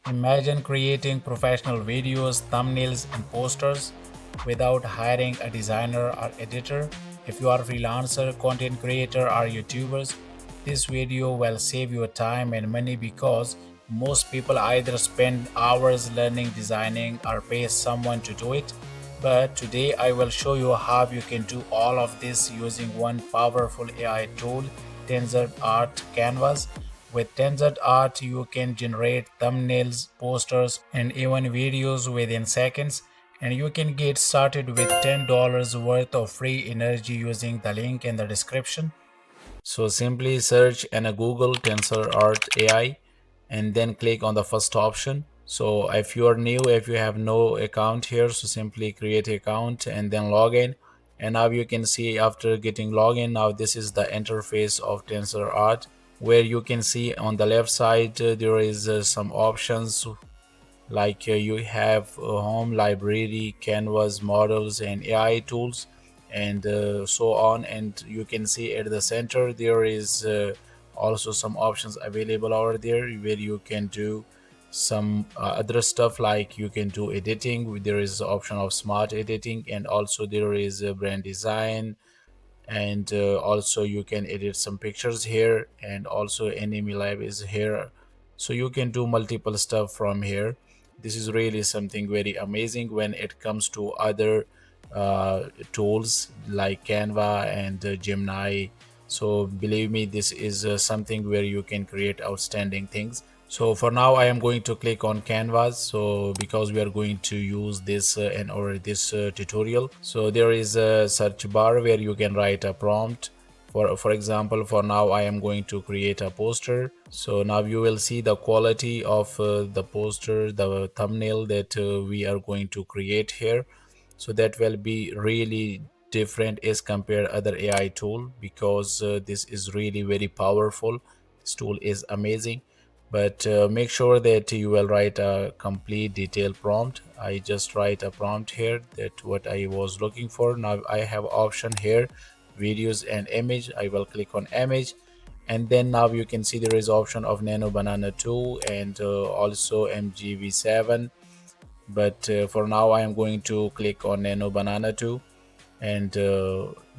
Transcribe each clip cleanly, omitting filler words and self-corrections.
Imagine creating professional videos, thumbnails, and posters without hiring a designer or editor. If you are a freelancer, content creator, or YouTubers, this video will save you time and money because most people either spend hours learning designing or pay someone to do it. But today I will show you how you can do all of this using one powerful AI tool, TensorArt Canvas. With TensorArt, you can generate thumbnails, posters, and even videos within seconds. And you can get started with $10 worth of free energy using the link in the description. So simply search in a Google Tensor Art AI and then click on the first option. So if you are new, if you have no account here, so simply create an account and then log in. And now you can see after getting login, now this is the interface of Tensor Art, where you can see on the left side there is some options like you have home, library, canvas, models, and AI tools, and so on. And you can see at the center there is also some options available over there where you can do some other stuff, like you can do editing. There is the option of smart editing, and also there is brand design, and also you can edit some pictures here, and also enemy lab is here, so you can do multiple stuff from here. This is really something very amazing when it comes to other tools like Canva and Gemini. So believe me, this is something where you can create outstanding things. So for now I am going to click on Canvas, so because we are going to use this in our this tutorial. So there is a search bar where you can write a prompt. For example, for now I am going to create a poster. So now you will see the quality of the poster, the thumbnail that we are going to create here. So that will be really different as compared other AI tool, because this is really very powerful. This tool is amazing. But make sure that you will write a complete detailed prompt. I just write a prompt here, that what I was looking for. Now I have option here, videos and image. I will click on image, and then now you can see there is option of Nano Banana 2 and also MGV7. But for now I am going to click on Nano Banana 2. And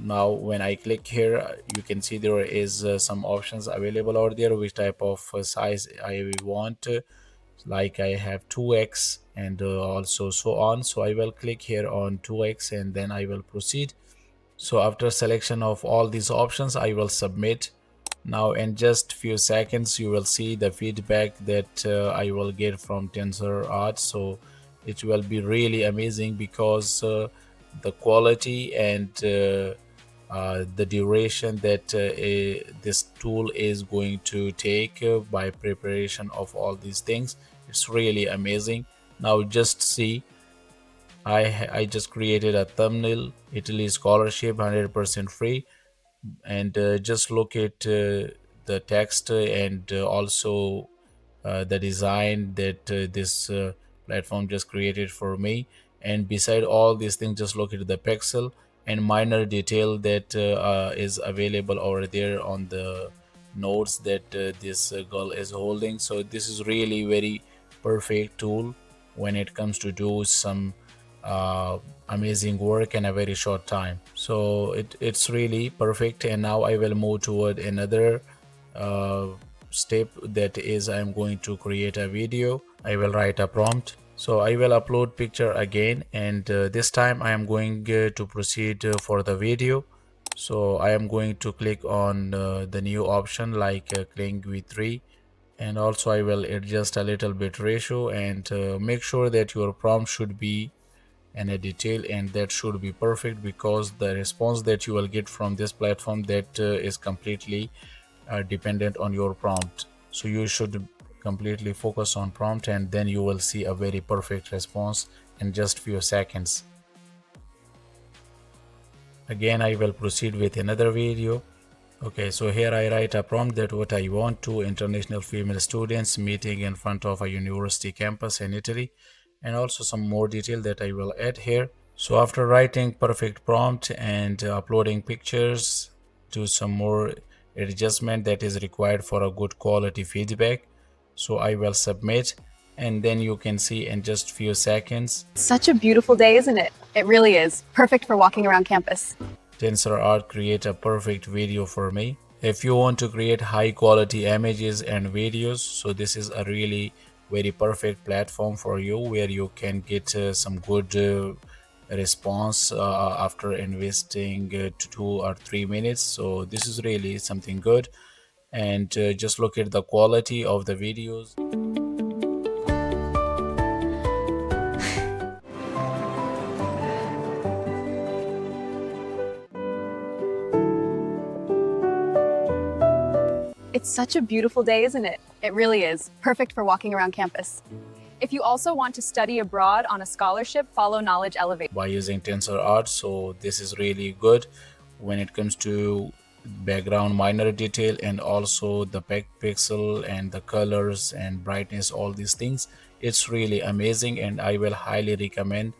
now when I click here, you can see there is some options available out there, which type of size I want, like I have 2x and also so on. So I will click here on 2x and then I will proceed. So after selection of all these options, I will submit. Now in just few seconds you will see the feedback that I will get from TensorArt. So it will be really amazing, because the quality and the duration that this tool is going to take by preparation of all these things, it's really amazing. Now just see, I just created a thumbnail, Italy scholarship, 100% free. And just look at the text and also the design that this platform just created for me. And beside all these things, just look at the pixel and minor detail that is available over there on the notes that this girl is holding. So this is really very perfect tool when it comes to do some uh, amazing work in a very short time. So it's really perfect. And now I will move toward another uh, step, that is I'm going to create a video. I will write a prompt. So I will upload picture again, and this time I am going to proceed for the video. So I am going to click on the new option, like Kling V3, and also I will adjust a little bit ratio, and make sure that your prompt should be in a detail, and that should be perfect, because the response that you will get from this platform, that is completely dependent on your prompt. So you should completely focus on prompt, and then you will see a very perfect response in just few seconds. Again I will proceed with another video. Okay, so here I write a prompt that what I want to international female students meeting in front of a university campus in Italy, and also some more detail that I will add here. So after writing perfect prompt and uploading pictures, do some more adjustment that is required for a good quality feedback. So I will submit, and then you can see in just few seconds. Such a beautiful day, isn't it? It really is. Perfect for walking around campus. TensorArt create a perfect video for me. If you want to create high quality images and videos, so this is a really very perfect platform for you, where you can get some good response after investing 2 or 3 minutes. So this is really something good. And just look at the quality of the videos. It's such a beautiful day, isn't it? It really is. Perfect for walking around campus. If you also want to study abroad on a scholarship, follow KnowledgeElevator by using TensorArt. So this is really good when it comes to background minor detail, and also the pixel and the colors and brightness, all these things. It's really amazing, and I will highly recommend.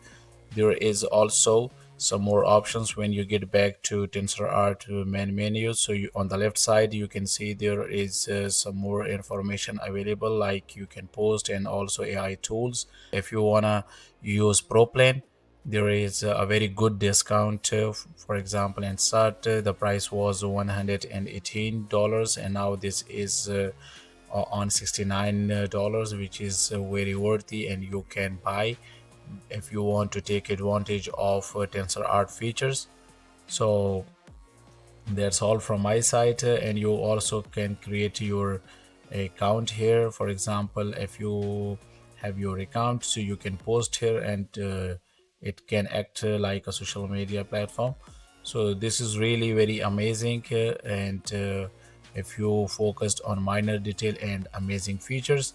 There is also some more options when you get back to TensorArt main menu. So on the left side, you can see there is some more information available, like you can post, and also AI tools. If you wanna use ProPlan, there is a very good discount. For example, in SAT, the price was $118, and now this is on $69, which is very worthy, and you can buy if you want to take advantage of TensorArt features. So that's all from my side, and you also can create your account here. For example, if you have your account, so you can post here, and it can act like a social media platform. So this is really very amazing, and if you focused on minor detail and amazing features.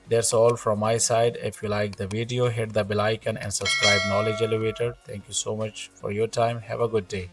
That's all from my side. If you like the video, hit the bell icon and subscribe Knowledge Elevator. Thank you so much for your time. Have a good day.